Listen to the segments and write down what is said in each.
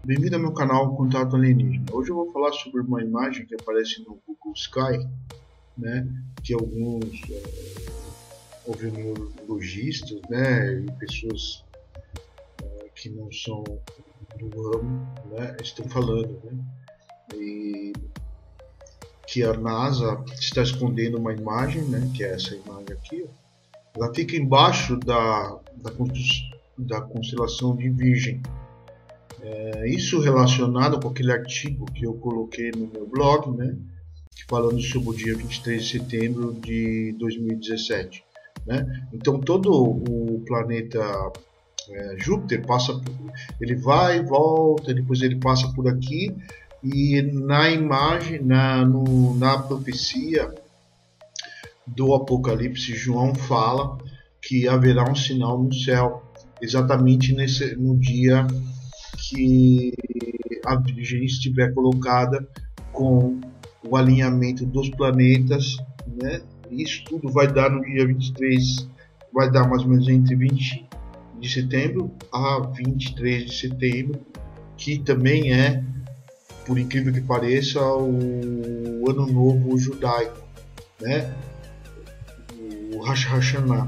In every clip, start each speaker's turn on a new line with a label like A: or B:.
A: Bem-vindo ao meu canal Contato Alienígena. Hoje eu vou falar sobre uma imagem que aparece no Google Sky, né, que alguns oftalmologistas, né, e pessoas que não são do ramo, né, estão falando, né, e que a NASA está escondendo uma imagem, né, que é essa imagem aqui. Ela fica embaixo da constelação de Virgem. Isso relacionado com aquele artigo que eu coloquei no meu blog, né, falando sobre o dia 23 de setembro de 2017. Né? Então todo o planeta Júpiter passa, ele vai e volta, depois ele passa por aqui, e na imagem, na profecia do Apocalipse, João fala que haverá um sinal no céu, exatamente no dia que a Virgem estiver colocada com o alinhamento dos planetas, né? Isso tudo vai dar no dia 23, vai dar mais ou menos entre 20 de setembro a 23 de setembro, que também é, por incrível que pareça, o Ano Novo Judaico, né? O Rosh Hashanah,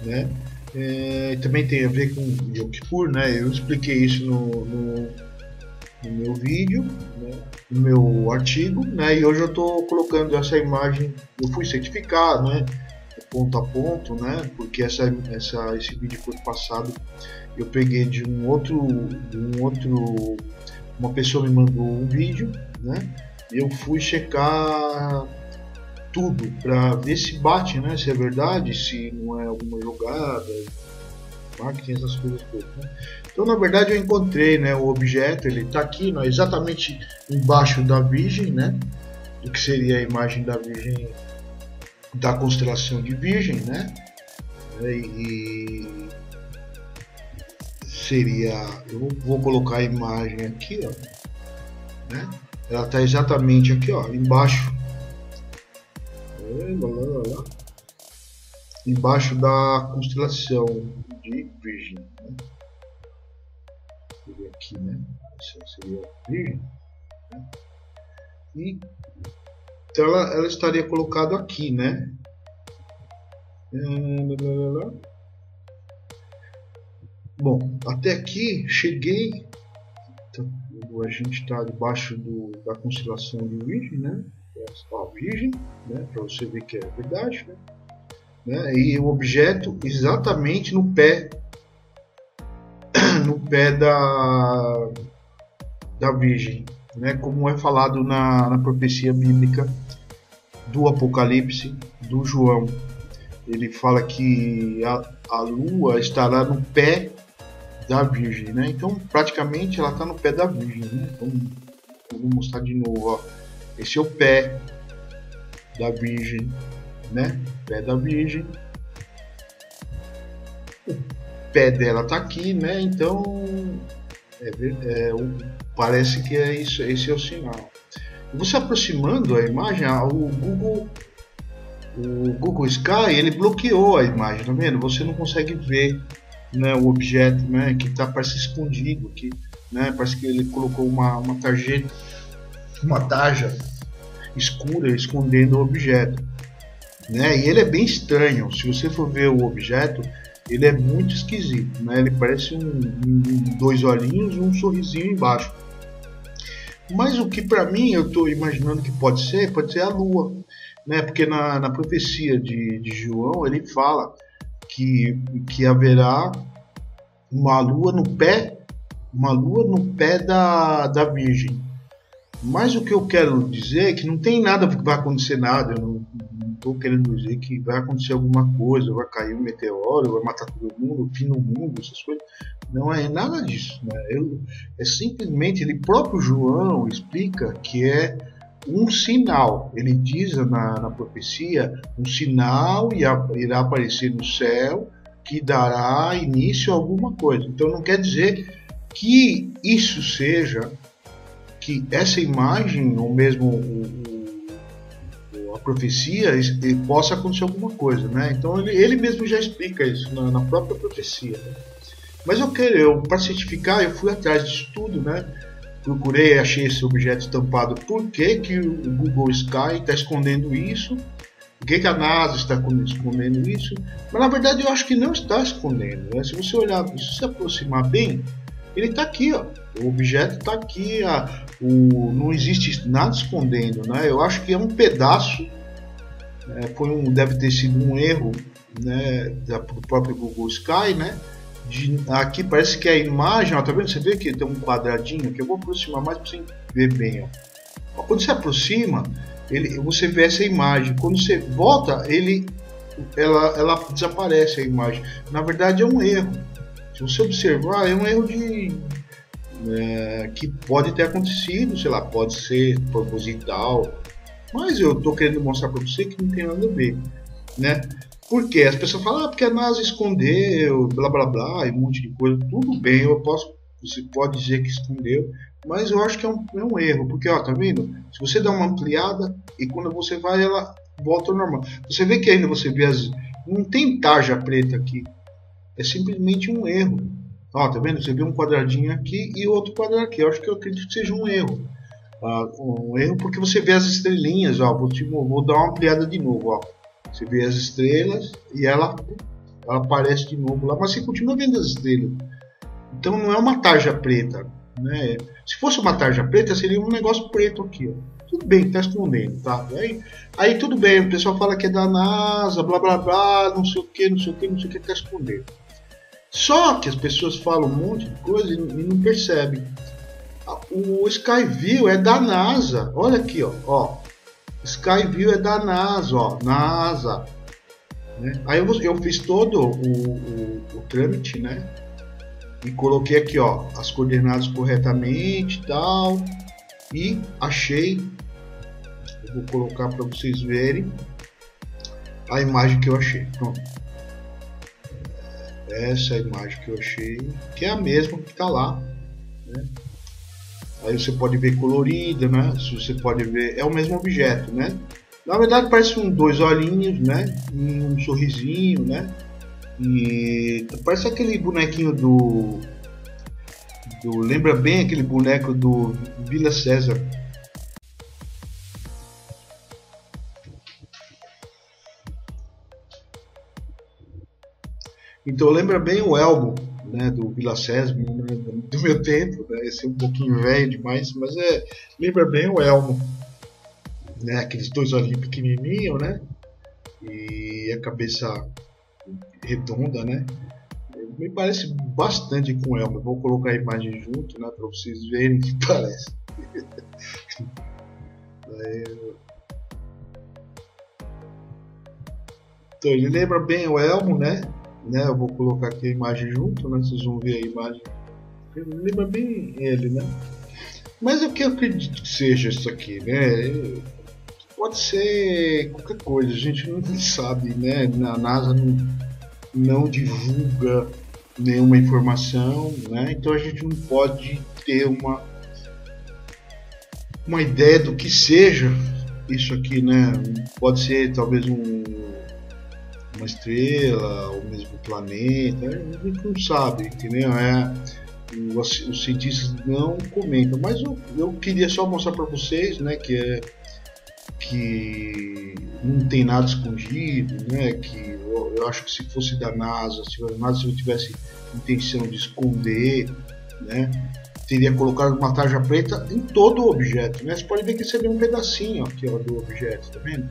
A: né? Também tem a ver com Yom Kippur, né? Eu expliquei isso no meu vídeo, né? No meu artigo, né? E hoje eu estou colocando essa imagem. Eu fui certificar, né? Ponto a ponto, né? Porque esse vídeo foi passado. Eu peguei de um outro, uma pessoa me mandou um vídeo, né? E eu fui checar tudo para ver se bate, né? Se é verdade, se não é alguma jogada, marketing, essas coisas todas, né? Então, na verdade, eu encontrei, né, o objeto, ele está aqui, né, exatamente embaixo da Virgem, né? Do que seria a imagem da Virgem, da constelação de Virgem, né? E seria, eu vou colocar a imagem aqui, ó, né? Ela está exatamente aqui, ó, embaixo. Embaixo da constelação de Virgem, né? Seria aqui, né? Essa seria a Virgem, né? E então ela estaria colocada aqui, né? Bom, até aqui cheguei. Então, a gente está debaixo da constelação de Virgem, né? A Virgem, né? Para você ver que é verdade, né? E o objeto exatamente no pé da Virgem, né? Como é falado na profecia bíblica do Apocalipse do João. Ele fala que a lua estará no pé da Virgem, né? Então praticamente ela está no pé da Virgem, né? Então eu vou mostrar de novo, ó. Esse é o pé da Virgem, né? Pé da Virgem. O pé dela tá aqui, né? Então parece que é isso, esse é o sinal. E você aproximando a imagem, o Google Sky, ele bloqueou a imagem, tá vendo? Você não consegue ver, né, o objeto, né, que tá parece escondido, que, né, parece que ele colocou uma tarjeta, uma tarja escura escondendo o objeto, né? E ele é bem estranho. Se você for ver o objeto, ele é muito esquisito, né? Ele parece dois olhinhos e um sorrisinho embaixo. Mas o que para mim eu estou imaginando que pode ser a Lua, né? Porque na profecia de João ele fala que haverá uma lua no pé da Virgem. Mas o que eu quero dizer é que não tem nada que vai acontecer nada. Eu não estou querendo dizer que vai acontecer alguma coisa, vai cair um meteoro, vai matar todo mundo, fim no mundo, essas coisas. Não é nada disso, né? É simplesmente, ele próprio João explica que é um sinal. Ele diz na profecia, um sinal irá aparecer no céu que dará início a alguma coisa. Então não quer dizer que isso seja, que essa imagem, ou mesmo a profecia, possa acontecer alguma coisa, né? Então ele mesmo já explica isso na própria profecia, né? Mas eu para certificar, eu fui atrás disso tudo, né? Procurei, achei esse objeto estampado. Por que que o Google Sky está escondendo isso? Por que que a NASA está escondendo isso? Mas na verdade eu acho que não está escondendo, né? Se você olhar, se você aproximar bem, ele está aqui, ó. O objeto está aqui, não existe nada escondendo, né? Eu acho que é um pedaço, deve ter sido um erro, né, do próprio Google Sky, né? Aqui parece que a imagem, ó, tá vendo? Você vê que tem um quadradinho que eu vou aproximar mais para você ver bem, ó. Quando você aproxima, você vê essa imagem. Quando você volta, ela desaparece a imagem. Na verdade é um erro. Se você observar, é um erro que pode ter acontecido, sei lá, pode ser proposital, mas eu estou querendo mostrar para você que não tem nada a ver, né? Porque as pessoas falam, porque a NASA escondeu, blá blá blá, e um monte de coisa. Tudo bem, você pode dizer que escondeu, mas eu acho que é um erro, porque ó, tá vendo? Se você dá uma ampliada e quando você vai, ela volta ao normal. Você vê que ainda não tem tarja preta aqui, é simplesmente um erro. Ó, tá vendo? Você vê um quadradinho aqui e outro quadrado aqui. Eu acredito que seja um erro. Um erro porque você vê as estrelinhas, ó. Vou dar uma ampliada de novo, ó. Você vê as estrelas e ela aparece de novo lá, mas você continua vendo as estrelas. Então não é uma tarja preta, né? Se fosse uma tarja preta, seria um negócio preto aqui, ó. Tudo bem, tá escondendo, tá? Aí tudo bem, o pessoal fala que é da NASA, blá blá blá, não sei o que, tá escondendo. Só que as pessoas falam um monte de coisa e não percebem. O Skyview é da NASA. Olha aqui, ó. Skyview é da NASA, ó. NASA. Né? Aí eu fiz todo o trâmite, né? E coloquei aqui, ó, as coordenadas corretamente e tal. E achei. Eu vou colocar para vocês verem a imagem que eu achei. Pronto. Essa é a imagem que eu achei, que é a mesma que está lá, né? Aí você pode ver colorida, né? Você pode ver, é o mesmo objeto, né? Na verdade parece dois olhinhos, né? E um sorrisinho, né? E parece aquele bonequinho lembra bem aquele boneco do Vila César. Então lembra bem o Elmo, né, do Vila César, né, do meu tempo, né, esse é um pouquinho velho demais, mas lembra bem o Elmo, né, aqueles dois olhinhos pequenininhos, né, e a cabeça redonda, né, me parece bastante com o Elmo. Eu vou colocar a imagem junto, né, para vocês verem que parece. Então ele lembra bem o Elmo, né? Eu vou colocar aqui a imagem junto, né? Vocês vão ver a imagem. Ele lembra bem ele, né? Mas o que eu acredito que seja isso aqui, né? Pode ser qualquer coisa, a gente não sabe, né? A NASA não divulga nenhuma informação, né? Então a gente não pode ter uma ideia do que seja isso aqui, né? Pode ser talvez uma estrela, ou mesmo planeta, a gente não sabe, entendeu? Os cientistas não comentam, mas eu queria só mostrar para vocês, né, que não tem nada escondido, né, que eu acho que se fosse da NASA, se eu tivesse intenção de esconder, né, teria colocado uma tarja preta em todo o objeto, né? Você pode ver que você vê um pedacinho aqui, ó, do objeto, tá vendo?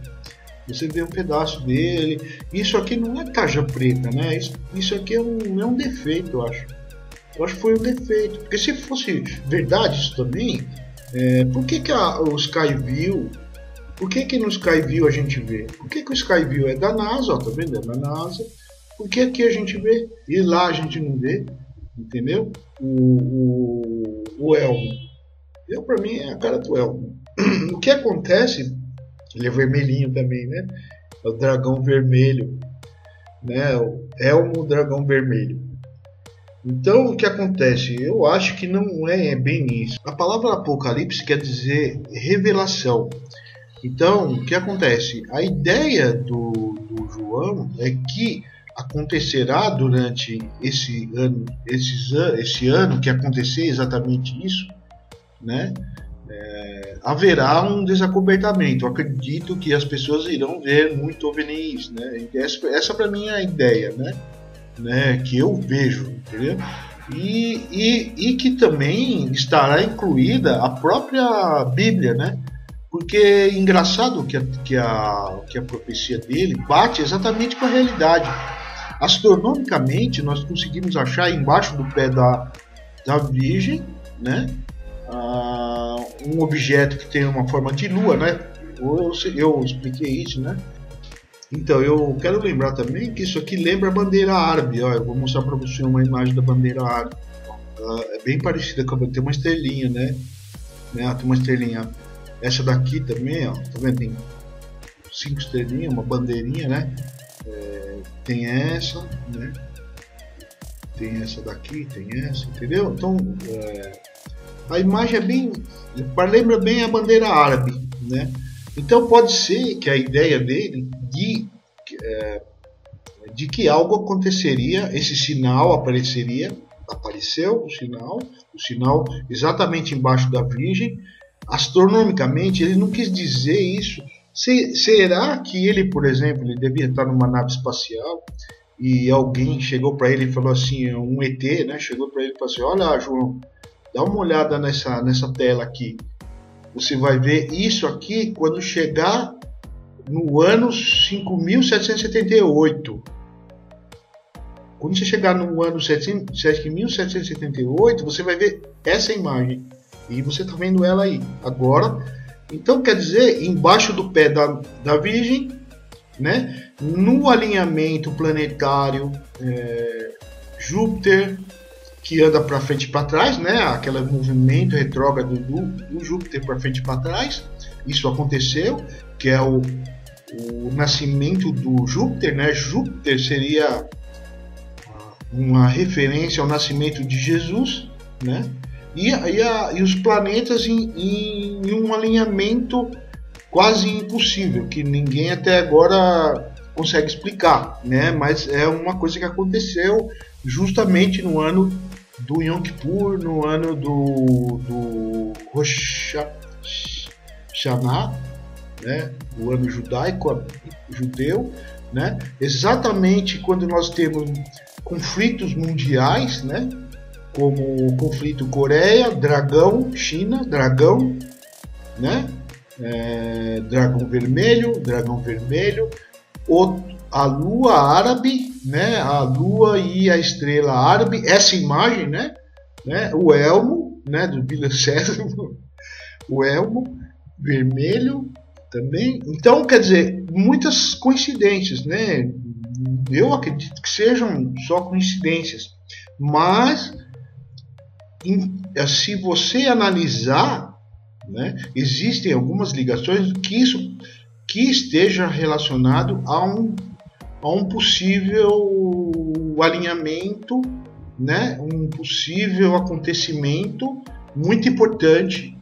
A: Você vê um pedaço dele. Isso aqui não é tarja preta, né? Isso aqui é um defeito, eu acho. Eu acho que foi um defeito. Porque se fosse verdade isso também, por que o Skyview... Por que no Skyview a gente vê? Por que o Skyview é da NASA, ó, tá vendo? É da NASA. Por que aqui a gente vê e lá a gente não vê? Entendeu? O Elmo. Pra mim é a cara do Elmo. O que acontece... Ele é vermelhinho também, né? É o dragão vermelho, né? O Elmo dragão vermelho. Então o que acontece? Eu acho que não é bem isso. A palavra Apocalipse quer dizer revelação. Então o que acontece? A ideia do João é que acontecerá durante esse ano que acontecer exatamente isso, né? Haverá um desacobertamento. Eu acredito que as pessoas irão ver muito OVNIs, né? Essa para mim é a ideia, né? Que eu vejo, entendeu? E que também estará incluída a própria Bíblia, né? Porque é engraçado que a profecia dele bate exatamente com a realidade. Astronomicamente, nós conseguimos achar embaixo do pé da Virgem, né? Um objeto que tem uma forma de lua, né? Eu expliquei isso, né? Então, eu quero lembrar também que isso aqui lembra a bandeira árabe. Ó, eu vou mostrar para você uma imagem da bandeira árabe. É bem parecida com a bandeira, tem uma estrelinha, né? Tem uma estrelinha. Essa daqui também, ó, tá vendo? Tem 5 estrelinhas, uma bandeirinha, né? Tem essa, né? Tem essa daqui, tem essa, entendeu? Então, a imagem lembra bem a bandeira árabe, né? Então pode ser que a ideia dele de que algo aconteceria, esse sinal apareceu o sinal exatamente embaixo da Virgem. Astronomicamente, ele não quis dizer isso. Será que ele, por exemplo, ele devia estar numa nave espacial e alguém chegou para ele e falou assim, um ET, né? Chegou para ele e falou assim: olha, João, dá uma olhada nessa tela aqui. Você vai ver isso aqui quando chegar no ano 5.778. Quando você chegar no ano 7.778, você vai ver essa imagem. E você está vendo ela aí agora. Então, quer dizer, embaixo do pé da Virgem, né, no alinhamento planetário, Júpiter, que anda para frente e para trás, né, aquele movimento retrógrado do Júpiter para frente e para trás. Isso aconteceu, que é o nascimento do Júpiter, né? Júpiter seria uma referência ao nascimento de Jesus, né? E os planetas em um alinhamento quase impossível, que ninguém até agora consegue explicar, né? Mas é uma coisa que aconteceu justamente no ano do Yom Kippur, no ano do Rosh Hashanah, né? O ano judeu, né? Exatamente quando nós temos conflitos mundiais, né? Como o conflito Coreia, dragão, China, dragão, né? Dragão vermelho, a lua árabe, né? A lua e a estrela árabe, essa imagem, né? O elmo, né? Do Vila César, o elmo vermelho também. Então, quer dizer, muitas coincidências, né? Eu acredito que sejam só coincidências, mas se você analisar, né, existem algumas ligações que esteja relacionado a um possível alinhamento, né, um possível acontecimento muito importante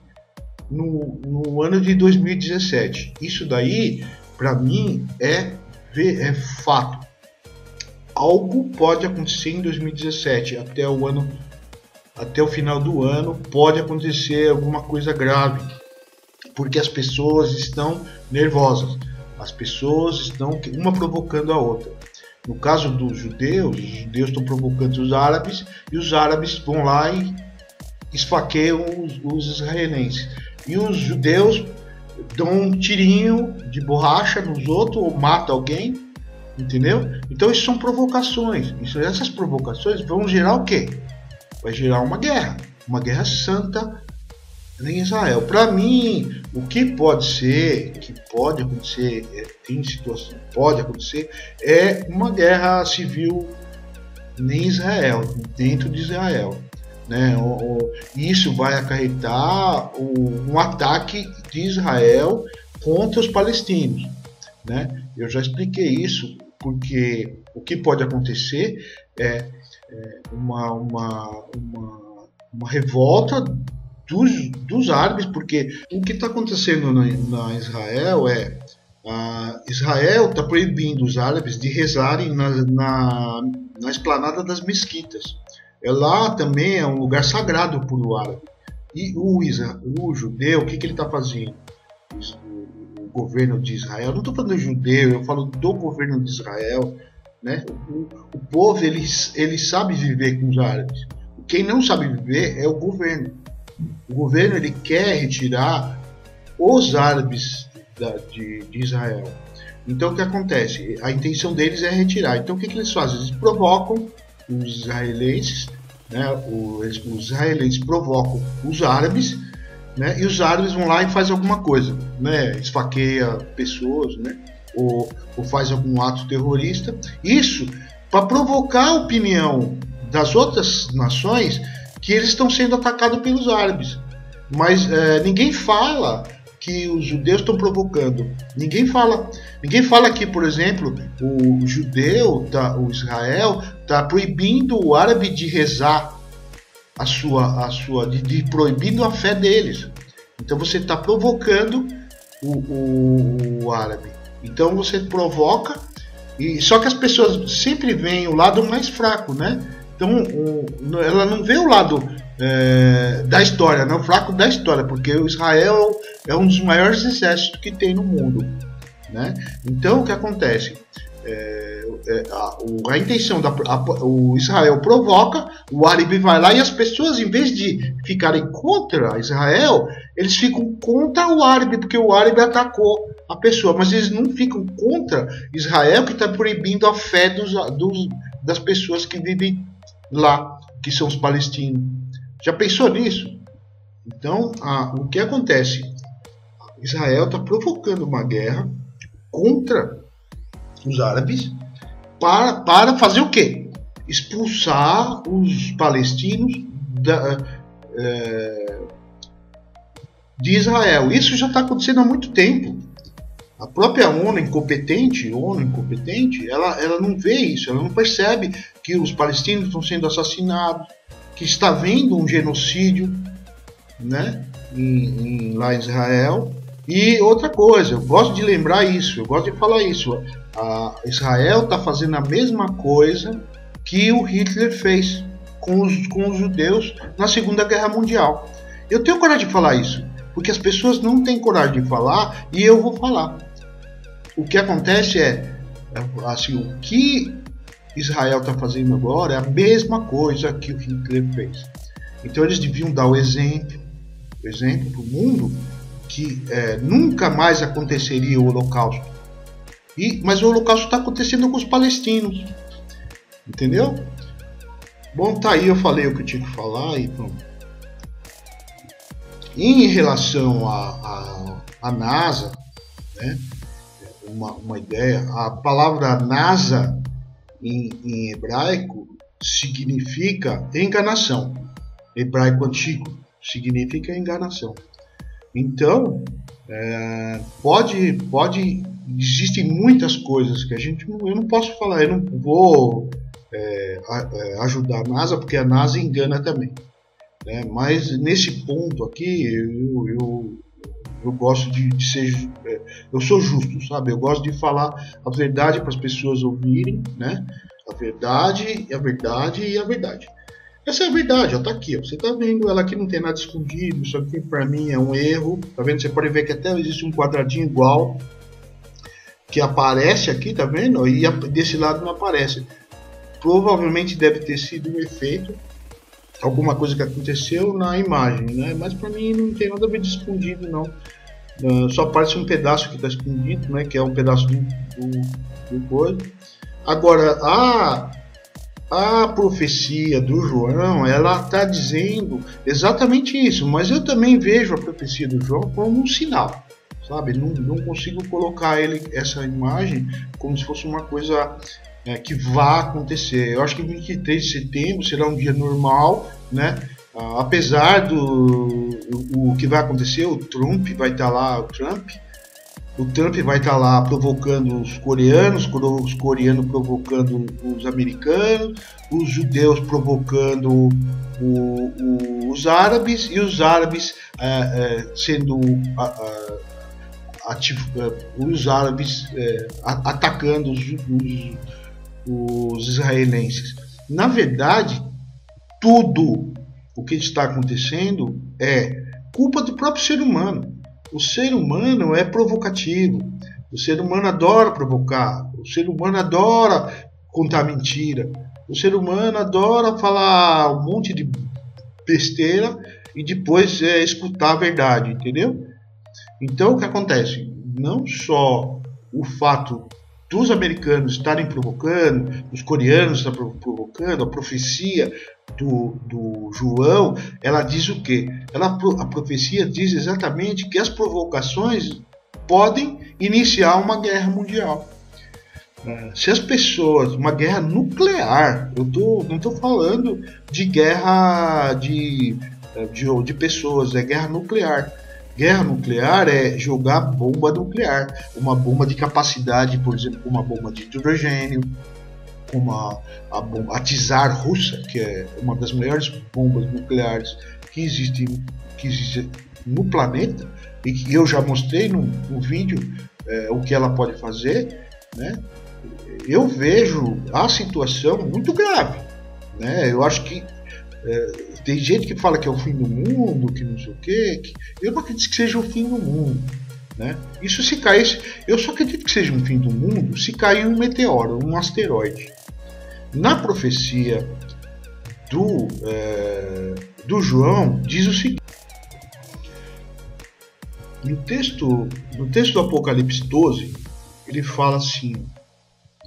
A: no ano de 2017. Isso daí, para mim, é fato. Algo pode acontecer em 2017, até o final do ano pode acontecer alguma coisa grave, porque as pessoas estão nervosas, as pessoas estão uma provocando a outra. No caso dos judeus, os judeus estão provocando os árabes e os árabes vão lá e esfaqueiam os israelenses. E os judeus dão um tirinho de borracha nos outros ou matam alguém, entendeu? Então isso são provocações. Essas provocações vão gerar o quê? Vai gerar uma guerra santa em Israel. Para mim, o que pode acontecer, tem situação, pode acontecer, é uma guerra civil em Israel, dentro de Israel, né? Isso vai acarretar um ataque de Israel contra os palestinos, né? Eu já expliquei isso, porque o que pode acontecer é uma revolta dos árabes, porque o que está acontecendo na Israel Israel está proibindo os árabes de rezarem na esplanada das mesquitas. Lá também é um lugar sagrado para o árabe. E o judeu, o que ele está fazendo? O governo de Israel, não estou falando do judeu, eu falo do governo de Israel, né? O povo ele sabe viver com os árabes. Quem não sabe viver é o governo. O governo ele quer retirar os árabes de Israel. Então o que acontece? A intenção deles é retirar. Então o que eles fazem? Eles provocam os israelenses, né? Os israelenses provocam os árabes, né? E os árabes vão lá e fazem alguma coisa, né? Esfaqueia pessoas, né? Ou faz algum ato terrorista. Isso para provocar a opinião das outras nações que eles estão sendo atacados pelos árabes. Mas ninguém fala que os judeus estão provocando. Ninguém fala que, por exemplo, o judeu, o Israel, está proibindo o árabe de rezar proibindo a fé deles. Então você está provocando o árabe. Então você provoca, só que as pessoas sempre veem o lado mais fraco, né? Então ela não vê o lado da história, não, fraco da história, porque o Israel é um dos maiores exércitos que tem no mundo, né? Então o que acontece? A intenção o Israel provoca, o árabe vai lá e as pessoas, em vez de ficarem contra Israel, eles ficam contra o árabe, porque o árabe atacou a pessoa, mas eles não ficam contra Israel, que está proibindo a fé das pessoas que vivem lá, que são os palestinos. Já pensou nisso? Então, o que acontece? Israel está provocando uma guerra contra os árabes para fazer o quê? Expulsar os palestinos de Israel. Isso já está acontecendo há muito tempo. A própria ONU incompetente, ela não vê isso, ela não percebe que os palestinos estão sendo assassinados, que está havendo um genocídio, né, lá em Israel. E outra coisa, eu gosto de lembrar isso, eu gosto de falar isso. Israel está fazendo a mesma coisa que o Hitler fez com os judeus na Segunda Guerra Mundial. Eu tenho coragem de falar isso, porque as pessoas não têm coragem de falar e eu vou falar. O que acontece assim, o que Israel está fazendo agora é a mesma coisa que o Hitler fez. Então eles deviam dar o exemplo para o mundo que nunca mais aconteceria o Holocausto. Mas o Holocausto está acontecendo com os palestinos. Entendeu? Bom, tá aí, eu falei o que eu tinha que falar e pronto. Em relação à NASA, né, uma ideia, a palavra NASA em hebraico significa enganação. Hebraico antigo significa enganação. Então, existem muitas coisas que eu não posso falar, eu não vou ajudar a NASA, porque a NASA engana também, né? Mas nesse ponto aqui, eu gosto de ser, eu sou justo, sabe? Eu gosto de falar a verdade para as pessoas ouvirem, né? A verdade, a verdade e a verdade. Essa é a verdade, está aqui, ó. Você está vendo ela aqui, não tem nada escondido, isso aqui para mim é um erro, tá vendo? Você pode ver que até existe um quadradinho igual que aparece aqui, tá vendo? E desse lado não aparece. Provavelmente deve ter sido um efeito, alguma coisa que aconteceu na imagem, né? Mas para mim não tem nada a ver de escondido, não. Só aparece um pedaço que está escondido, né? Que é um pedaço do coisa. Agora, a profecia do João, ela está dizendo exatamente isso, mas eu também vejo a profecia do João como um sinal, sabe? Não consigo colocar essa imagem como se fosse uma coisa que vá acontecer. Eu acho que 23 de setembro será um dia normal, né? Apesar o que vai acontecer, o Trump vai estar lá, o Trump vai estar lá provocando os coreanos provocando os americanos, os judeus provocando os árabes, e os árabes sendo os árabes atacando os israelenses. Na verdade, tudo o que está acontecendo é culpa do próprio ser humano. O ser humano é provocativo, o ser humano adora provocar, o ser humano adora contar mentira, o ser humano adora falar um monte de besteira e depois escutar a verdade, entendeu? Então o que acontece? Não só o fato dos americanos estarem provocando, os coreanos estarem provocando, a profecia do João, ela diz o quê? A profecia diz exatamente que as provocações podem iniciar uma guerra mundial. Se as pessoas, uma guerra nuclear, não estou falando de guerra de pessoas, é guerra nuclear. Guerra nuclear é jogar bomba nuclear, uma bomba de capacidade, por exemplo, uma bomba de hidrogênio, como a Tsar russa, que é uma das maiores bombas nucleares que existe no planeta, e que eu já mostrei no vídeo o que ela pode fazer, né? Eu vejo a situação muito grave, né? Eu acho que tem gente que fala que é o fim do mundo, que não sei o quê. Eu não acredito que seja o fim do mundo, né? Isso se caísse, eu só acredito que seja um fim do mundo se cair um meteoro, um asteroide. Na profecia do João diz o seguinte: no texto do Apocalipse 12, ele fala assim: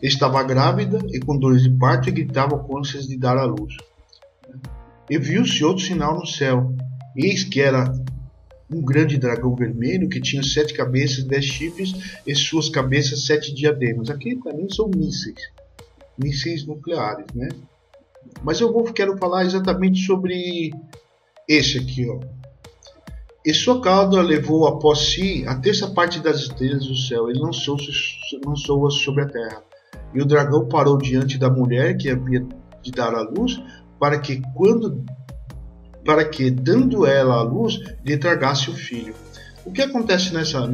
A: estava grávida e com dores de parto e gritava com ânsias de dar à luz. E viu-se outro sinal no céu. Eis que era um grande dragão vermelho que tinha 7 cabeças, 10 chifres e suas cabeças 7 diademas. Aqui para mim são mísseis nucleares, né? Mas quero falar exatamente sobre esse aqui, ó. E sua cauda levou após si a terça parte das estrelas do céu. Ele lançou-as sobre a terra. E o dragão parou diante da mulher que havia de dar à luz, para que dando ela à luz, lhe tragasse o filho. O que acontece nessa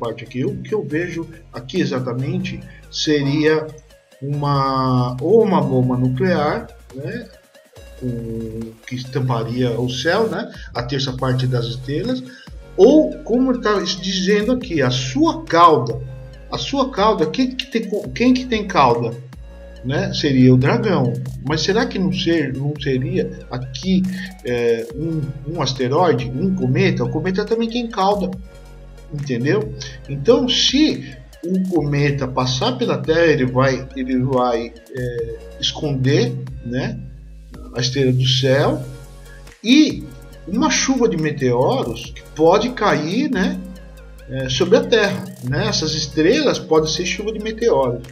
A: parte aqui? O que eu vejo aqui exatamente seria uma bomba nuclear, né, que estamparia o céu, né, a terça parte das estrelas, ou como está dizendo aqui, a sua cauda, quem que tem cauda? Né? Seria o dragão, mas será que não seria aqui um asteroide, um cometa? O cometa também tem cauda, entendeu? Então, se um cometa passar pela Terra, ele vai esconder, né, a estrela do céu, e uma chuva de meteoros que pode cair, né, sobre a Terra, né? Essas estrelas podem ser chuva de meteoros.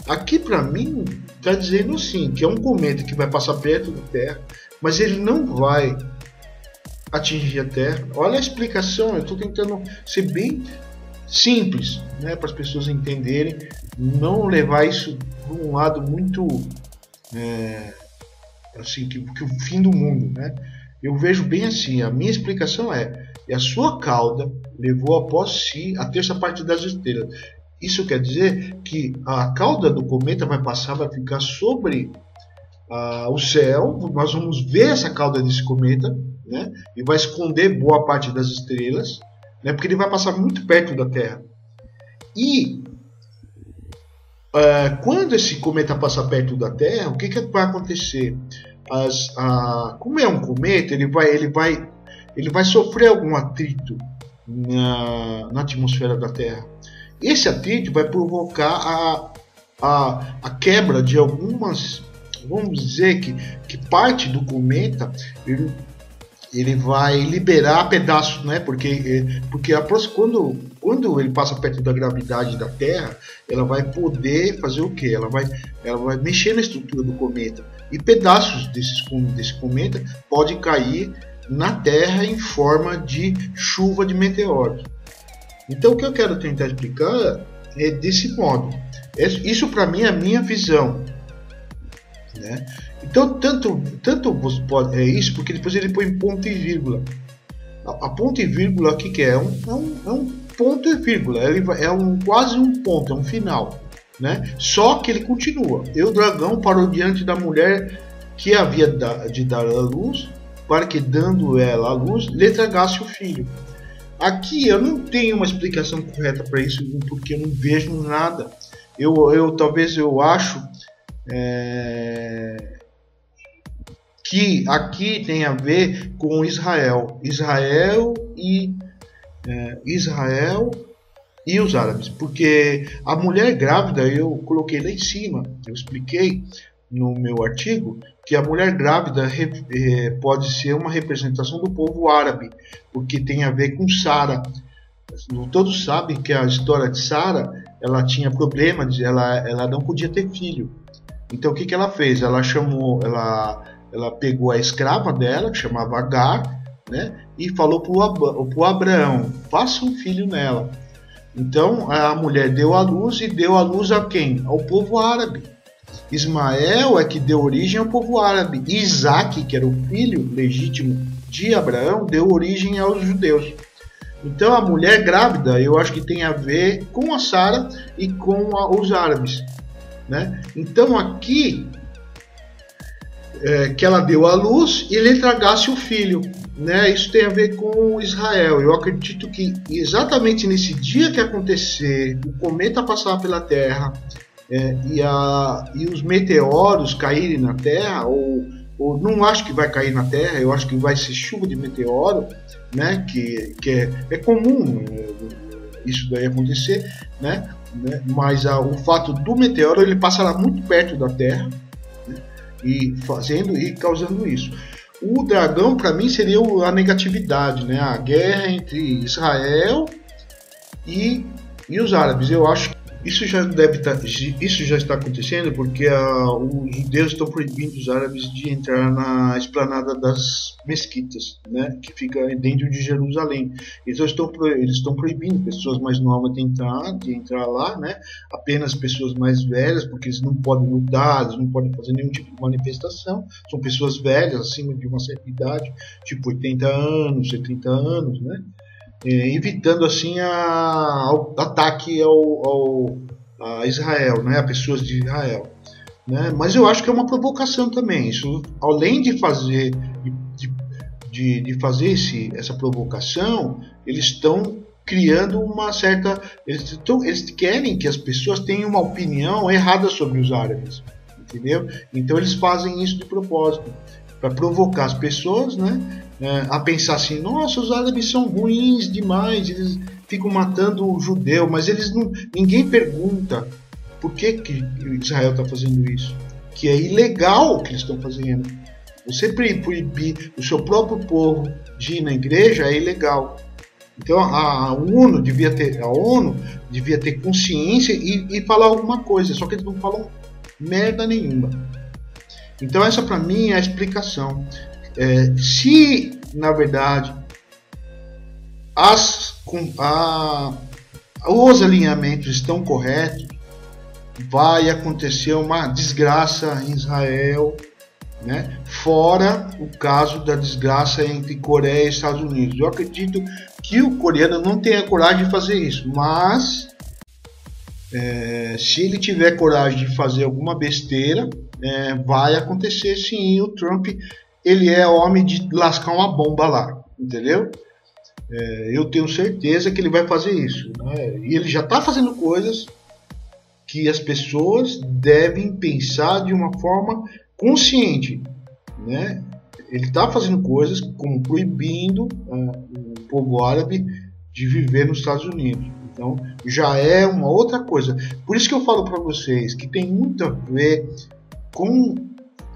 A: Aqui para mim está dizendo sim, que é um cometa que vai passar perto da Terra, mas ele não vai atingir a Terra. Olha a explicação, eu estou tentando ser bem simples, né, para as pessoas entenderem, não levar isso para um lado muito assim, que o fim do mundo, né? Eu vejo bem assim, a minha explicação e a sua cauda levou após si a terça parte das estrelas. Isso quer dizer que a cauda do cometa vai ficar sobre o céu. Nós vamos ver essa cauda desse cometa, né? E vai esconder boa parte das estrelas, né? Porque ele vai passar muito perto da Terra. E quando esse cometa passar perto da Terra, o que vai acontecer? Como é um cometa, ele vai sofrer algum atrito na atmosfera da Terra. Esse atrito vai provocar a quebra de algumas, vamos dizer que parte do cometa ele vai liberar pedaços, né? Porque quando ele passa perto da gravidade da Terra, ela vai poder fazer o quê? Ela vai mexer na estrutura do cometa, e pedaços desse cometa pode cair na Terra em forma de chuva de meteoros. Então o que eu quero tentar explicar é desse modo. Isso para mim é a minha visão, né? Então tanto você pode isso, porque depois ele põe ponto e vírgula. A ponto e vírgula aqui que é um ponto e vírgula, quase um ponto, é um final, né? Só que ele continua. E o dragão parou diante da mulher que havia de dar à luz, para que, dando ela à luz, lhe tragasse o filho. Aqui eu não tenho uma explicação correta para isso, porque eu não vejo nada. Talvez eu acho que aqui tem a ver com Israel e os árabes, porque a mulher grávida, eu coloquei lá em cima, eu expliquei no meu artigo que a mulher grávida pode ser uma representação do povo árabe, porque tem a ver com Sara. Todos sabem que a história de Sara, ela tinha problemas, ela não podia ter filho. Então o que ela fez? Ela pegou a escrava dela, que chamava Agar, né, e falou para o Abraão: faça um filho nela. Então a mulher deu à luz, e deu à luz a quem? Ao povo árabe. Ismael é que deu origem ao povo árabe. Isaac, que era o filho legítimo de Abraão, deu origem aos judeus. Então a mulher grávida, eu acho que tem a ver com a Sara e com os árabes, né? Então aqui que ela deu à luz e lhe tragasse o filho, né? Isso tem a ver com Israel. Eu acredito que exatamente nesse dia que acontecer o cometa passar pela Terra, e os meteoros caírem na Terra, ou não acho que vai cair na Terra, eu acho que vai ser chuva de meteoro, né? Que é comum isso daí acontecer, né? Mas o fato do meteoro, ele passará muito perto da Terra, né? E causando isso. O dragão, para mim, seria a negatividade, né? A guerra entre Israel e os árabes. Eu acho que isso já está acontecendo, porque os judeus estão proibindo os árabes de entrar na esplanada das mesquitas, né, que fica dentro de Jerusalém. Então eles estão proibindo pessoas mais novas de entrar lá, né, apenas pessoas mais velhas, porque eles não podem lutar, eles não podem fazer nenhum tipo de manifestação. São pessoas velhas, acima de uma certa idade, tipo 80 anos, 70 anos, né? Evitando assim o ataque a Israel, né, a pessoas de Israel, né? Mas eu acho que é uma provocação também. Isso, além de fazer essa provocação, eles estão criando uma certa, eles querem que as pessoas tenham uma opinião errada sobre os árabes, entendeu? Então eles fazem isso de propósito, para provocar as pessoas, né, a pensar assim: nossa, os árabes são ruins demais, eles ficam matando o judeu, mas ninguém pergunta por que Israel está fazendo isso, que é ilegal o que eles estão fazendo. Você proibir o seu próprio povo de ir na igreja é ilegal. Então a ONU devia ter consciência e falar alguma coisa, só que eles não falam merda nenhuma. Então essa para mim é a explicação. Se na verdade os alinhamentos estão corretos, vai acontecer uma desgraça em Israel, né? Fora o caso da desgraça entre Coreia e Estados Unidos. Eu acredito que o coreano não tenha coragem de fazer isso, mas se ele tiver coragem de fazer alguma besteira, vai acontecer sim. E o Trump, ele é homem de lascar uma bomba lá, entendeu? Eu tenho certeza que ele vai fazer isso, né? E ele já está fazendo coisas que as pessoas devem pensar de uma forma consciente, né? Ele está fazendo coisas como proibindo o povo árabe de viver nos Estados Unidos. Então já é uma outra coisa. Por isso que eu falo para vocês que tem muito a ver com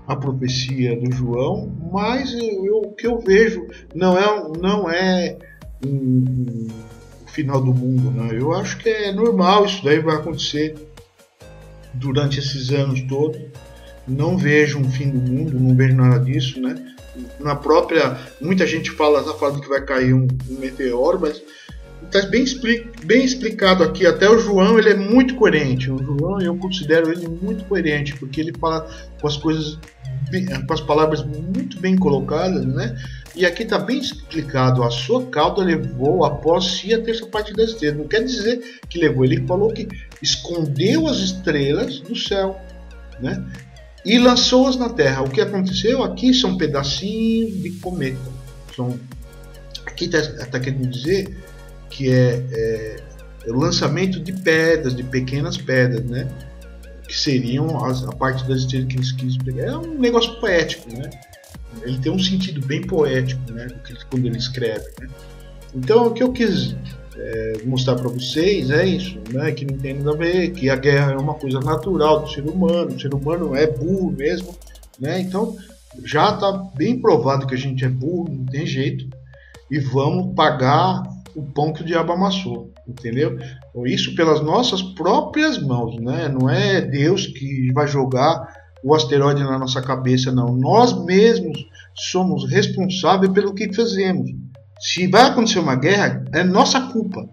A: a profecia do João, mas o que eu vejo não é o final do mundo, né? Eu acho que é normal, isso daí vai acontecer durante esses anos todos. Não vejo um fim do mundo, não vejo nada disso, né? Muita gente está falando que vai cair um meteoro, mas está bem explicado aqui. Até o João, ele é muito coerente. O João, eu considero ele muito coerente, porque ele fala com as coisas, com as palavras muito bem colocadas, né? E aqui está bem explicado, a sua cauda levou após si a terça parte das estrelas. Não quer dizer que levou, ele falou que escondeu as estrelas do céu, né? E lançou-as na terra. O que aconteceu aqui são pedacinhos de cometa. Aqui está querendo dizer que é o lançamento de pedras, de pequenas pedras, né? Que seriam a parte das estrelas que eles quis pegar. É um negócio poético, né? Ele tem um sentido bem poético, né? Quando ele escreve, né? Então, o que eu quis mostrar para vocês é isso, né? Que não tem nada a ver, que a guerra é uma coisa natural do ser humano. O ser humano é burro mesmo, né? Então, já está bem provado que a gente é burro, não tem jeito, e vamos pagar o pão que o diabo amassou, entendeu? Então, isso pelas nossas próprias mãos, né? Não é Deus que vai jogar o asteroide na nossa cabeça, não. Nós mesmos somos responsáveis pelo que fazemos. Se vai acontecer uma guerra, é nossa culpa.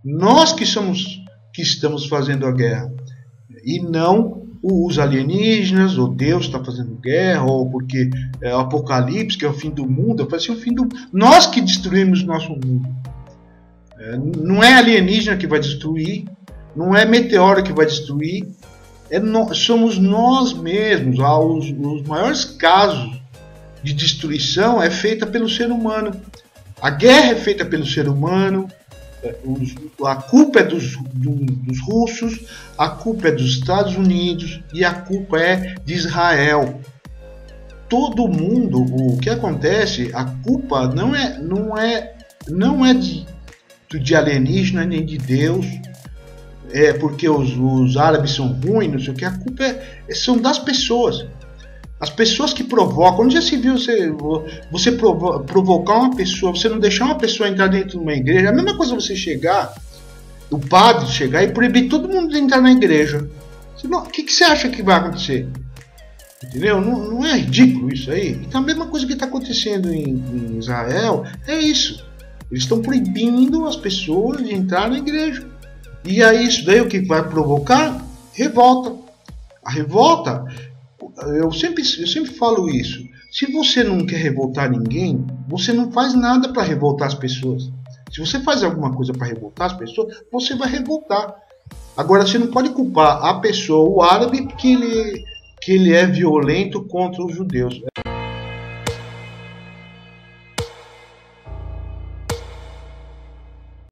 A: Nós que estamos fazendo a guerra, e não os alienígenas, ou Deus está fazendo guerra, ou porque é o Apocalipse, que é o fim do mundo. Vai ser o fim do... Nós que destruímos o nosso mundo. Não é alienígena que vai destruir, não é meteoro que vai destruir, somos nós mesmos. Os maiores casos de destruição é feita pelo ser humano. A guerra é feita pelo ser humano. A culpa é dos russos, a culpa é dos Estados Unidos e a culpa é de Israel. Todo mundo, o que acontece, a culpa não é de alienígena nem de Deus, porque os árabes são ruins, não sei o que. A culpa são das pessoas. As pessoas que provocam. Onde já se viu você provocar uma pessoa, você não deixar uma pessoa entrar dentro de uma igreja? É a mesma coisa você chegar, o padre chegar e proibir todo mundo de entrar na igreja. O que você acha que vai acontecer? Entendeu? Não é ridículo isso aí? Então a mesma coisa que está acontecendo em Israel é isso. Eles estão proibindo as pessoas de entrar na igreja. E aí isso daí o que vai provocar? Revolta. A revolta, eu sempre falo isso. Se você não quer revoltar ninguém, você não faz nada para revoltar as pessoas. Se você faz alguma coisa para revoltar as pessoas, você vai revoltar. Agora você não pode culpar a pessoa, o árabe, que ele é violento contra os judeus.